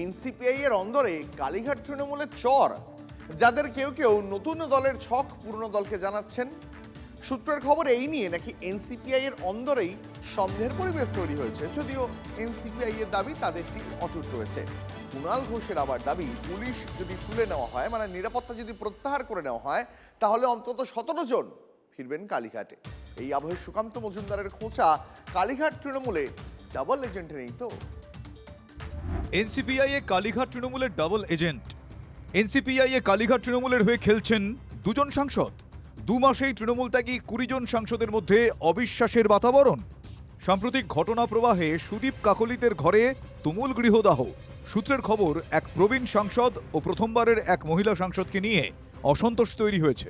এনসিপিআই এর অন্দরে কালীঘাট তৃণমূলের চর, যাদের কেউ কেউ নতুন দলের ছক পুরনো দলকে জানাচ্ছেন। সূত্রের খবর এই নিয়ে নাকি এনসিপিআই এর অন্দরেই সন্দেহের পরিবেশ তৈরি হয়েছে, যদিও এনসিপিআই এর দাবি তাদের টিম অটুট রয়েছে। কুণাল ঘোষের আবার দাবি, পুলিশ যদি তুলে নেওয়া হয়, মানে নিরাপত্তা যদি প্রত্যাহার করে নেওয়া হয়, তাহলে অন্তত 17 জন ফিরবেন কালীঘাটে। এই আবহে সুকান্ত মজুমদারের খোঁচা, কালীঘাট তৃণমূলে ডাবল এজেন্ট নেই তো? এনসিপিআই এ কালীঘাট তৃণমূলের ডাবল এজেন্ট। এনসিপিআই এ কালীঘাট তৃণমূলের হয়ে খেলছেন দুজন সাংসদ। 2 মাসেই তৃণমূল ত্যাগী 20 জন সাংসদের মধ্যে অবিশ্বাসের বাতাবরণ। সাম্প্রতিক ঘটনা প্রবাহে সুদীপ কাকলিতের ঘরে তুমুল গৃহদাহ। সূত্রের খবর, এক প্রবীণ সাংসদ ও প্রথমবারের এক মহিলা সাংসদকে নিয়ে অসন্তোষ তৈরি হয়েছে।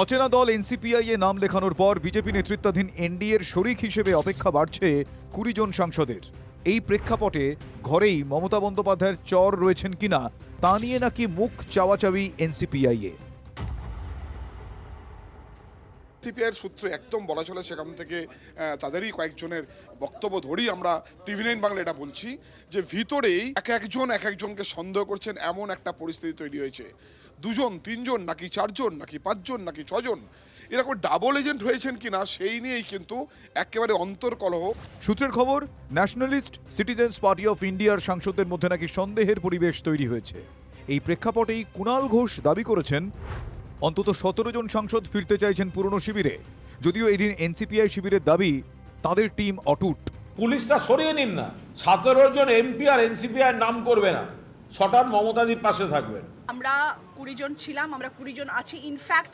অচেনা দল এনসিপিআই এ নাম লেখানোর পর বিজেপি নেতৃত্বাধীন এনডিএর শরিক হিসেবে অপেক্ষা বাড়ছে 20 জন সাংসদের। এই প্রেক্ষাপটে ঘরেই মমতা বন্দ্যোপাধ্যায়ের চর রয়েছেন কিনা তা নিয়ে নাকি মুখ চাওয়াচাওয়ি এনসিপিআই এ। সিপিআইয়ের সূত্রে একদম বলা চলে, সেখান থেকে তাদেরই কয়েকজনের বক্তব্য ধরেই আমরা টিভি9 বাংলা এটা বলছি যে ভিতরেই এক একজনকে সন্দেহ করছেন, এমন একটা পরিস্থিতি তৈরি হয়েছে। 2 জন 3 জন নাকি 4 জন নাকি 5 জন নাকি 6 জন এরকম ডাবল এজেন্ট হয়েছেন কিনা সেই নিয়েই কিন্তু একেবারে অন্তর্কলহ। সূত্রের খবর, ন্যাশনালিস্ট সিটিজেন্স পার্টি অফ ইন্ডিয়ার সাংসদদের মধ্যে নাকি সন্দেহের পরিবেশ তৈরি হয়েছে। এই প্রেক্ষাপটেই কুণাল ঘোষ দাবি করেছেন অন্তত 17 জন সাংসদ ফিরতে চাইছেন পুরনো শিবিরে, যদিও এদিন এনসিপিআই শিবিরের দাবি তাদের টিম অটুট। পুলিশটা সরিয়ে নিন না, 17 জন এমপি আর এনসিপিআই নাম করবে না, 6টা মমতাদির পাশে থাকবেন। আমরা 20 জন ছিলাম, আমরা 20 জন আছি। ইনফ্যাক্ট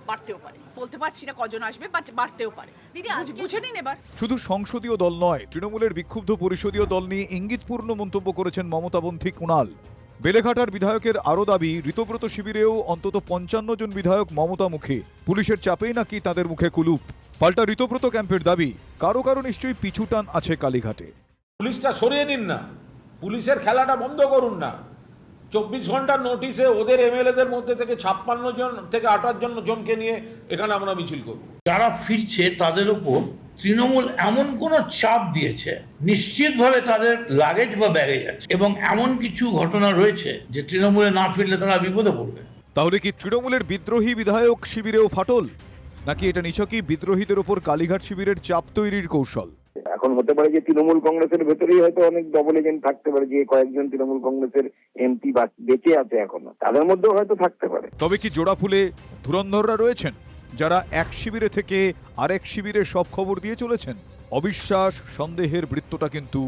বাড়তেও পারে, বলতে পারছি না কজন আসবে, বাট বাড়তেও পারে। দিদি বুঝে নিন এবার। শুধু সংসদীয় দল নয়, তৃণমূলের বিক্ষুব্ধ পরিষদীয় দল নিয়ে ইঙ্গিতপূর্ণ মন্তব্য করেছেন মমতাপন্থী কুণাল। বেলেঘাটার বিধায়কের আরও দাবি, ঋতব্রত শিবিরেও অন্তত 55 জন বিধায়ক মমতা মুখে, পুলিশের চাপেই নাকি তাদের মুখে কুলুপ। পাল্টা ঋতব্রত ক্যাম্পের দাবি, কারো কারো নিশ্চয়ই পিছুটান আছে কালীঘাটে। পুলিশটা সরিয়ে নিন না, পুলিশের খেলাটা বন্ধ করুন না। 24 ঘন্টার নোটিশে ওদের এমএলএদের মধ্যে থেকে 56 জন থেকে 58 জনকে নিয়ে এখানে আমরা মিছিল করব। যারা ফিরছে তাদের উপর তৃণমূল এমন কোনো চাপ দিয়েছে, নিশ্চিতভাবে তাদের লাগেজ বা ব্যাগেজ আছে, এবং এমন কিছু ঘটনা রয়েছে যে তৃণমূলে না ফিরলে তারা বিপদে পড়বে। তাহলে কি তৃণমূলের বিদ্রোহী বিধায়ক শিবিরেও ফাটল, নাকি এটা নিছকই বিদ্রোহীদের উপর কালীঘাট শিবিরের চাপ তৈরির কৌশল? এখন হতে পারে যে তৃণমূল কংগ্রেসের ভেতরেই হয়তো অনেক ডবল এজেন্ট থাকতে পারে, যে কয়েকজন তৃণমূল কংগ্রেসের এমপি বেঁচে আছে এখনো, তাদের মধ্যেও হয়তো থাকতে পারে। তবে কি জোড়া ফুলে ধুরন্ধররা রয়েছেন, যারা এক শিবিরে থেকে আরেক শিবিরে সব খবর দিয়ে চলেছেন? অবিশ্বাস সন্দেহের বৃত্তটা কিন্তু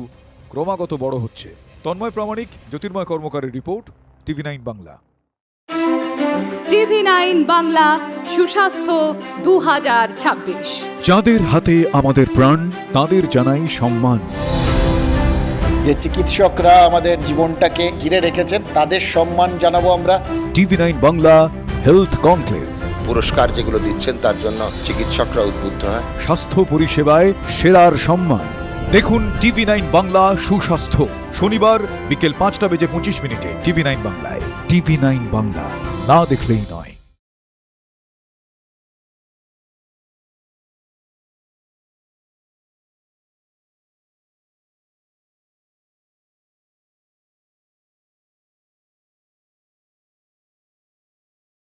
ক্রমাগত বড় হচ্ছে। তন্ময় প্রামাণিক, জ্যোতির্ময় কর্মকারের রিপোর্ট, টিভি9 বাংলা। টিভি9 বাংলা, সুস্বাস্থ্য 2026। যাদের হাতে আমাদের প্রাণ, তাদের জানাই সম্মান। যে চিকিৎসকরা আমাদের জীবনটাকে ঘিরে রেখেছেন, তাদের সম্মান জানাবো আমরা। টিভি9 বাংলা হেলথ কনক্লেভ, পুরস্কার যেগুলো দিচ্ছেন তার জন্য চিকিৎসকরা উদ্বুদ্ধ হয়। স্বাস্থ্য পরিষেবায় সেরার সম্মান। দেখুন টিভি9 বাংলা সুস্বাস্থ্য, শনিবার বিকেল 5টা বেজে 25 মিনিটে টিভি9 বাংলায়। টিভি9 বাংলা, না দেখলেই নয়।